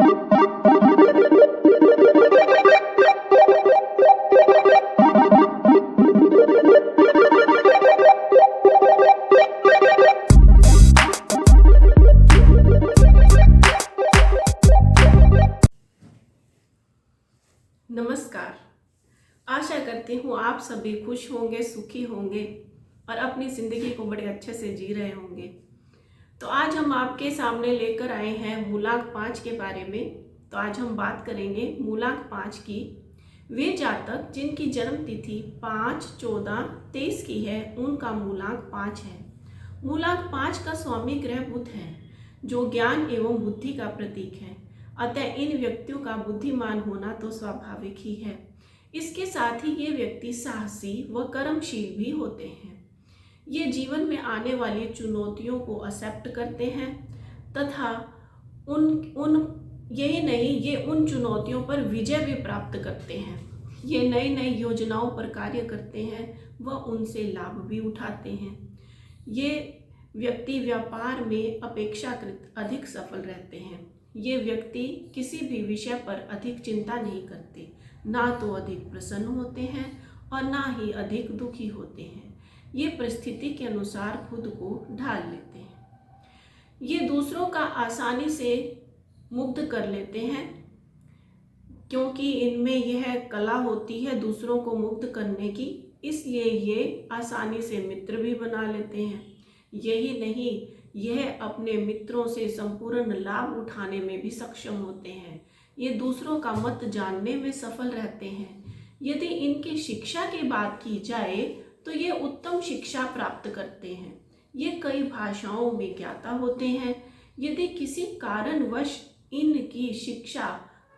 नमस्कार। आशा करती हूँ आप सभी खुश होंगे, सुखी होंगे और अपनी ज़िंदगी को बड़े अच्छे से जी रहे होंगे। तो आज हम आपके सामने लेकर आए हैं मूलांक 5 के बारे में। तो आज हम बात करेंगे मूलांक 5 की। वे जातक जिनकी जन्म तिथि 5, 14, 23 की है, उनका मूलांक 5 है। मूलांक 5 का स्वामी ग्रह बुध है, जो ज्ञान एवं बुद्धि का प्रतीक है। अतः इन व्यक्तियों का बुद्धिमान होना तो स्वाभाविक ही है। इसके साथ ही ये व्यक्ति साहसी व कर्मशील भी होते हैं। ये जीवन में आने वाली चुनौतियों को एक्सेप्ट करते हैं तथा यही नहीं, ये उन चुनौतियों पर विजय भी प्राप्त करते हैं। ये नई नई योजनाओं पर कार्य करते हैं व उनसे लाभ भी उठाते हैं। ये व्यक्ति व्यापार में अपेक्षाकृत अधिक सफल रहते हैं। ये व्यक्ति किसी भी विषय पर अधिक चिंता नहीं करते, ना तो अधिक प्रसन्न होते हैं और ना ही अधिक दुखी होते हैं। ये परिस्थिति के अनुसार खुद को ढाल लेते हैं। ये दूसरों का आसानी से मुग्ध कर लेते हैं, क्योंकि इनमें यह कला होती है दूसरों को मुग्ध करने की, इसलिए ये आसानी से मित्र भी बना लेते हैं। यही नहीं, यह अपने मित्रों से संपूर्ण लाभ उठाने में भी सक्षम होते हैं। ये दूसरों का मत जानने में सफल रहते हैं। यदि इनकी शिक्षा की बात की जाए तो ये उत्तम शिक्षा प्राप्त करते हैं। ये कई भाषाओं में ज्ञाता होते हैं। यदि किसी कारणवश इनकी शिक्षा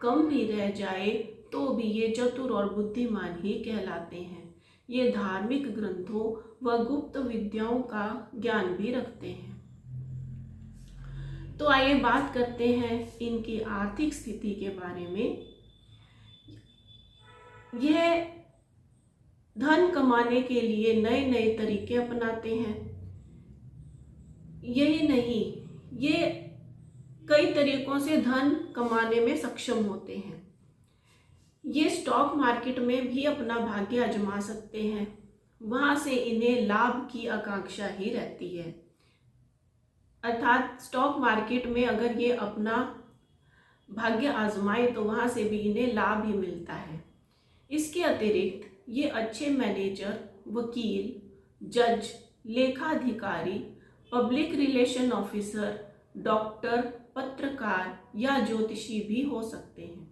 कम भी रह जाए तो भी ये चतुर और बुद्धिमान ही कहलाते हैं। ये धार्मिक ग्रंथों व गुप्त विद्याओं का ज्ञान भी रखते हैं। तो आइए बात करते हैं इनकी आर्थिक स्थिति के बारे में। यह धन कमाने के लिए नए नए तरीके अपनाते हैं। यही नहीं, ये कई तरीकों से धन कमाने में सक्षम होते हैं। ये स्टॉक मार्केट में भी अपना भाग्य आजमा सकते हैं। वहां से इन्हें लाभ की आकांक्षा ही रहती है। अर्थात स्टॉक मार्केट में अगर ये अपना भाग्य आजमाए तो वहां से भी इन्हें लाभ ही मिलता है। इसके अतिरिक्त ये अच्छे मैनेजर, वकील, जज, लेखाधिकारी, पब्लिक रिलेशन ऑफिसर, डॉक्टर, पत्रकार या ज्योतिषी भी हो सकते हैं।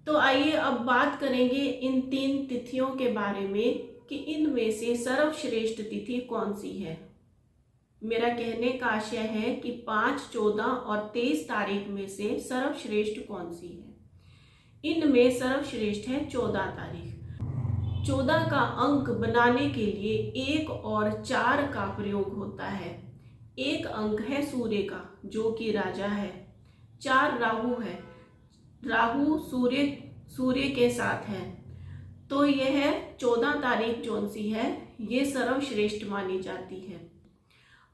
तो आइए अब बात करेंगे इन 3 तिथियों के बारे में कि इनमें से सर्वश्रेष्ठ तिथि कौन सी है। मेरा कहने का आशय है कि 5, 14 और 23 तारीख में से सर्वश्रेष्ठ कौन सी है। इनमें सर्वश्रेष्ठ है 14 तारीख। 14 का अंक बनाने के लिए 1 और 4 का प्रयोग होता है। 1 अंक है सूर्य का, जो कि राजा है। 4 राहु है, राहु सूर्य के साथ है। तो यह 14 तारीख जो सी है, ये सर्वश्रेष्ठ मानी जाती है।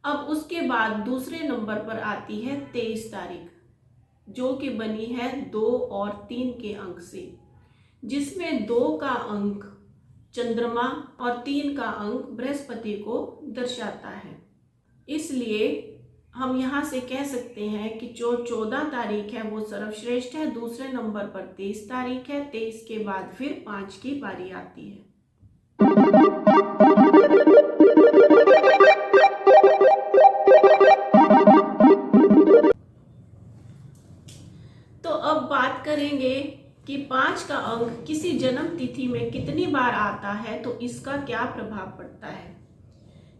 अब उसके बाद दूसरे नंबर पर आती है 23 तारीख, जो कि बनी है 2 और 3 के अंक से, जिसमें 2 का अंक चंद्रमा और 3 का अंक बृहस्पति को दर्शाता है। इसलिए हम यहाँ से कह सकते हैं कि जो 14 तारीख है वो सर्वश्रेष्ठ है। दूसरे नंबर पर 23 तारीख है। 23 के बाद फिर 5 की बारी आती है। तो अब बात करेंगे कि 5 का अंक किसी जन्म तिथि में कितनी बार आता है, तो इसका क्या प्रभाव पड़ता है।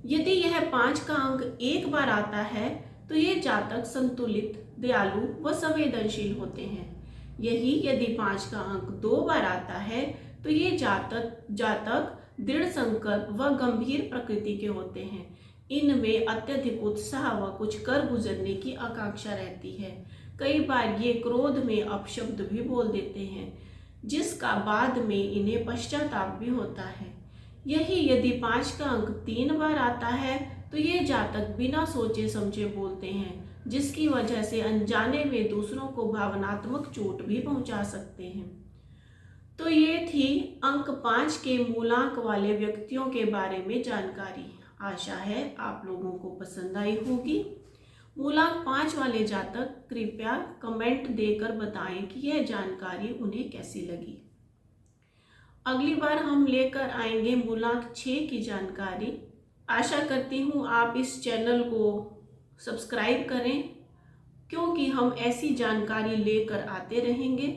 यदि यह 5 का अंक 1 बार आता है तो ये जातक संतुलित, दयालु व संवेदनशील होते हैं। यही यदि 5 का अंक 2 बार आता है तो ये जातक दृढ़ संकल्प व गंभीर प्रकृति के होते हैं। इनमें अत्यधिक उत्साह व कुछ कर गुजरने की आकांक्षा रहती है। कई बार ये क्रोध में अपशब्द भी बोल देते हैं, जिसका बाद में इन्हें पश्चाताप भी होता है। यही यदि 5 का अंक 3 बार आता है तो ये जातक बिना सोचे समझे बोलते हैं, जिसकी वजह से अनजाने में दूसरों को भावनात्मक चोट भी पहुंचा सकते हैं। तो ये थी अंक 5 के मूलांक वाले व्यक्तियों के बारे में जानकारी। आशा है आप लोगों को पसंद आई होगी। मूलांक 5 वाले जातक कृपया कमेंट देकर बताएं कि यह जानकारी उन्हें कैसी लगी। अगली बार हम लेकर आएंगे मूलांक 6 की जानकारी। आशा करती हूँ आप इस चैनल को सब्सक्राइब करें, क्योंकि हम ऐसी जानकारी लेकर आते रहेंगे।